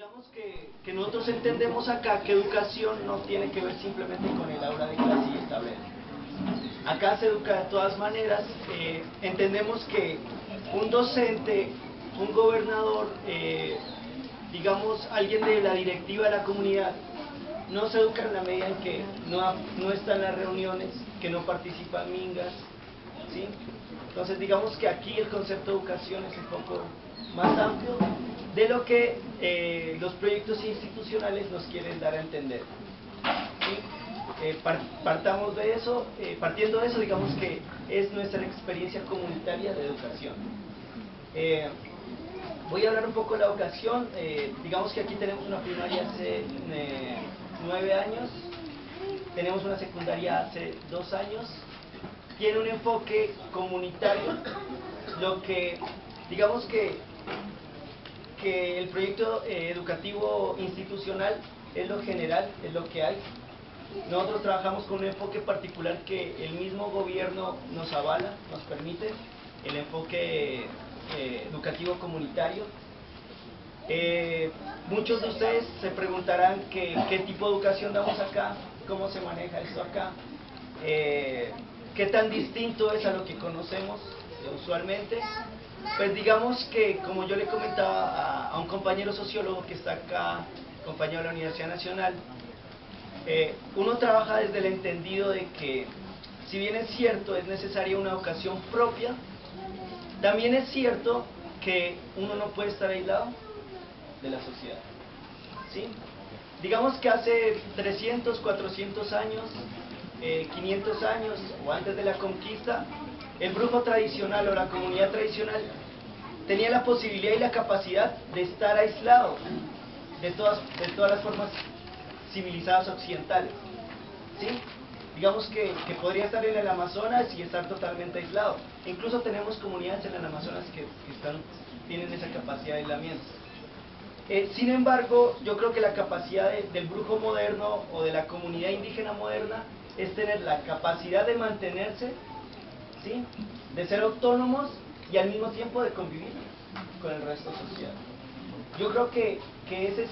digamos que nosotros entendemos acá que educación no tiene que ver simplemente con el aula de clase y el tablero. Acá se educa de todas maneras. Entendemos que un docente, un gobernador, digamos alguien de la directiva de la comunidad, no se educa en la medida en que no está en las reuniones, que no participa en mingas, ¿sí? Entonces digamos que aquí el concepto de educación es un poco más amplio de lo que los proyectos institucionales nos quieren dar a entender, ¿sí? Partamos de eso, partiendo de eso, digamos que es nuestra experiencia comunitaria de educación. Voy a hablar un poco de la educación. Digamos que aquí tenemos una primaria hace 9 años, tenemos una secundaria hace 2 años, tiene un enfoque comunitario, lo que, digamos que el proyecto educativo institucional es lo general, es lo que hay. Nosotros trabajamos con un enfoque particular que el mismo gobierno nos avala, nos permite, el enfoque educativo comunitario. Muchos de ustedes se preguntarán qué tipo de educación damos acá, cómo se maneja esto acá, qué tan distinto es a lo que conocemos usualmente. Pues digamos que, como yo le comentaba a un compañero sociólogo que está acá, compañero de la Universidad Nacional, uno trabaja desde el entendido de que, si bien es cierto, es necesaria una educación propia, también es cierto que uno no puede estar aislado de la sociedad, ¿sí? Digamos que hace 300, 400 años, 500 años o antes de la conquista, el brujo tradicional o la comunidad tradicional tenía la posibilidad y la capacidad de estar aislado de todas las formas civilizadas occidentales, ¿sí? Digamos que podría estar en el Amazonas y estar totalmente aislado. Incluso tenemos comunidades en el Amazonas que tienen esa capacidad de aislamiento. Sin embargo, yo creo que la capacidad del brujo moderno o de la comunidad indígena moderna es tener la capacidad de mantenerse, ¿sí?, de ser autónomos y al mismo tiempo de convivir con el resto social. Yo creo que ese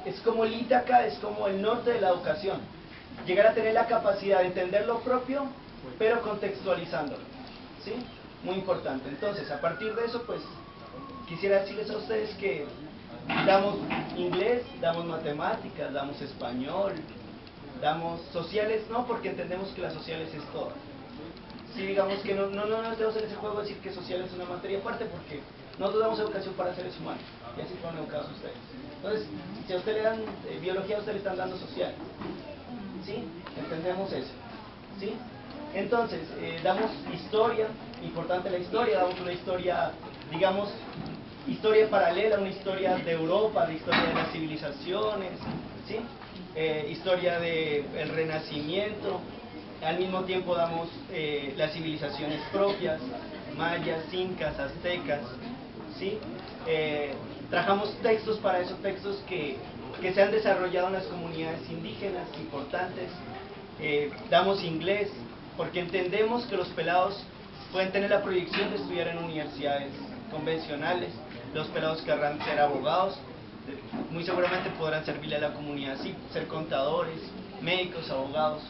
es como el Ítaca, es como el norte de la educación. Llegar a tener la capacidad de entender lo propio, pero contextualizándolo, ¿sí? Muy importante. Entonces, a partir de eso, pues, quisiera decirles a ustedes que damos inglés, damos matemáticas, damos español, damos sociales, no, porque entendemos que las sociales es todo. Sí, digamos que no nos debemos en ese juego decir que social es una materia aparte, porque nosotros damos educación para seres humanos, y así fueron educados ustedes. Entonces, si a usted le dan biología, a usted le están dando social, ¿sí? Entendemos eso, ¿sí? Entonces, damos historia, importante la historia, damos una historia, digamos, historia paralela, una historia de Europa, la historia de las civilizaciones, ¿sí? Historia del Renacimiento. Al mismo tiempo damos las civilizaciones propias, mayas, incas, aztecas, ¿sí? Trabajamos textos para esos textos que se han desarrollado en las comunidades indígenas importantes. Damos inglés, porque entendemos que los pelados pueden tener la proyección de estudiar en universidades convencionales. Los pelados querrán ser abogados, muy seguramente podrán servirle a la comunidad, sí, ser contadores, médicos, abogados.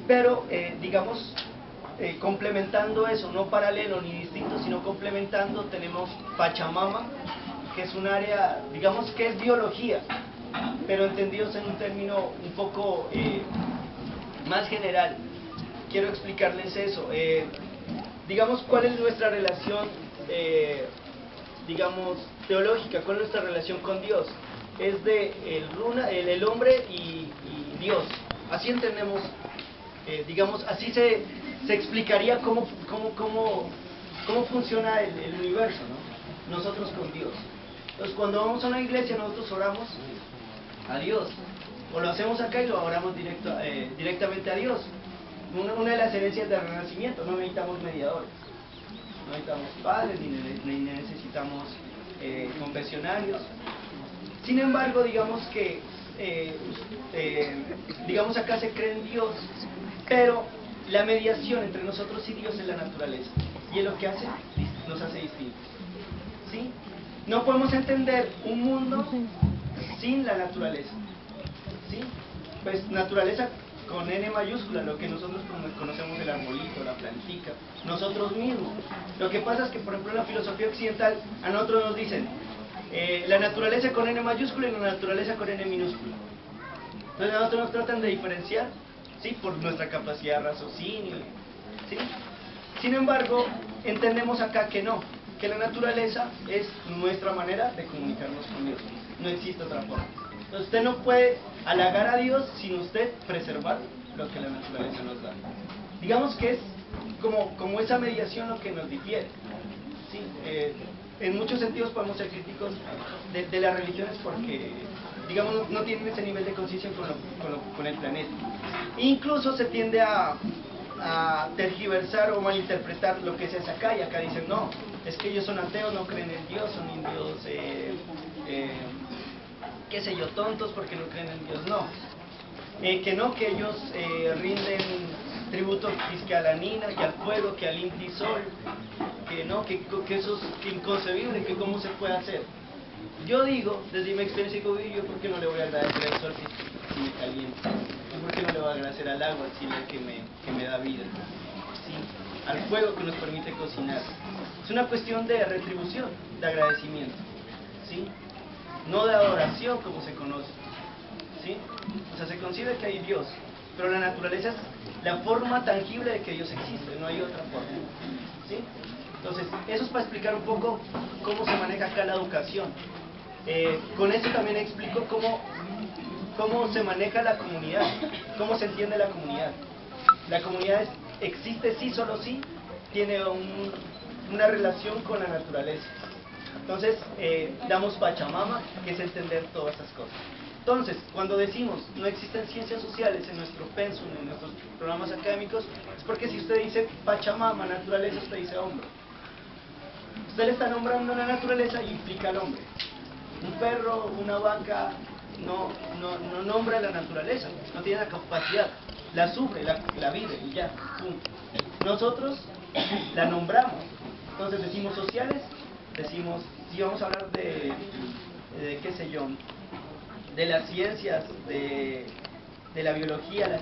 Pero, digamos, complementando eso, no paralelo ni distinto, sino complementando, tenemos Pachamama, que es un área, digamos que es biología, pero entendidos en un término un poco más general. Quiero explicarles eso. Digamos, ¿cuál es nuestra relación, digamos, teológica? ¿Cuál es nuestra relación con Dios? Es de el hombre y Dios. Así entendemos, digamos, así se explicaría cómo funciona el universo, ¿no? Nosotros con Dios. Entonces, cuando vamos a una iglesia, nosotros oramos a Dios, o lo hacemos acá y lo oramos directamente a Dios. Una de las herencias del Renacimiento: no necesitamos mediadores, no necesitamos padres, ni necesitamos confesionarios. Sin embargo, digamos que digamos acá se cree en Dios, pero la mediación entre nosotros y Dios es la naturaleza, y es lo que nos hace distintos, ¿sí? No podemos entender un mundo sin la naturaleza, ¿sí? Pues naturaleza con N mayúscula, lo que nosotros conocemos el arbolito, la plantica, nosotros mismos. Lo que pasa es que, por ejemplo, en la filosofía occidental, a nosotros nos dicen la naturaleza con N mayúscula y la naturaleza con N minúscula. Entonces a nosotros nos tratan de diferenciar, ¿sí? Por nuestra capacidad de raciocinio, ¿sí? Sin embargo, entendemos acá que no, que la naturaleza es nuestra manera de comunicarnos con Dios. No existe otra forma. Entonces usted no puede halagar a Dios sin usted preservar lo que la naturaleza nos da. Digamos que es como esa mediación lo que nos difiere, ¿sí? En muchos sentidos podemos ser críticos de las religiones porque, digamos, no tienen ese nivel de conciencia con el planeta. Incluso se tiende a tergiversar o malinterpretar lo que se hace acá, y acá dicen, no, es que ellos son ateos, no creen en Dios, son indios, qué sé yo, tontos porque no creen en Dios. No, que ellos rinden tributo que a la nina, que al fuego, que al inti sol, que no, que eso es inconcebible, que cómo se puede hacer. Yo digo, desde mi experiencia, digo, yo por qué no le voy a agradecer al sol si me calienta, yo por qué no le voy a agradecer al agua si es el que me da vida, ¿sí? Al fuego que nos permite cocinar. Es una cuestión de retribución, de agradecimiento, ¿sí? No de adoración como se conoce, ¿sí? O sea, se concibe que hay Dios, pero la naturaleza es la forma tangible de que Dios existe, no hay otra forma, ¿sí? Entonces, eso es para explicar un poco cómo se maneja acá la educación. Con esto también explico cómo se maneja la comunidad, cómo se entiende la comunidad. La comunidad existe sí, solo sí, tiene una relación con la naturaleza. Entonces, damos Pachamama, que es entender todas esas cosas. Entonces, cuando decimos no existen ciencias sociales en nuestro pensum, en nuestros programas académicos, es porque si usted dice Pachamama, naturaleza, usted dice hombre. Usted le está nombrando la naturaleza y implica al hombre. Un perro, una vaca, no nombra la naturaleza, no tiene la capacidad, la sufre, la vive y ya, punto. Nosotros la nombramos, entonces decimos sociales, decimos, si vamos a hablar de qué sé yo, de las ciencias, de la biología,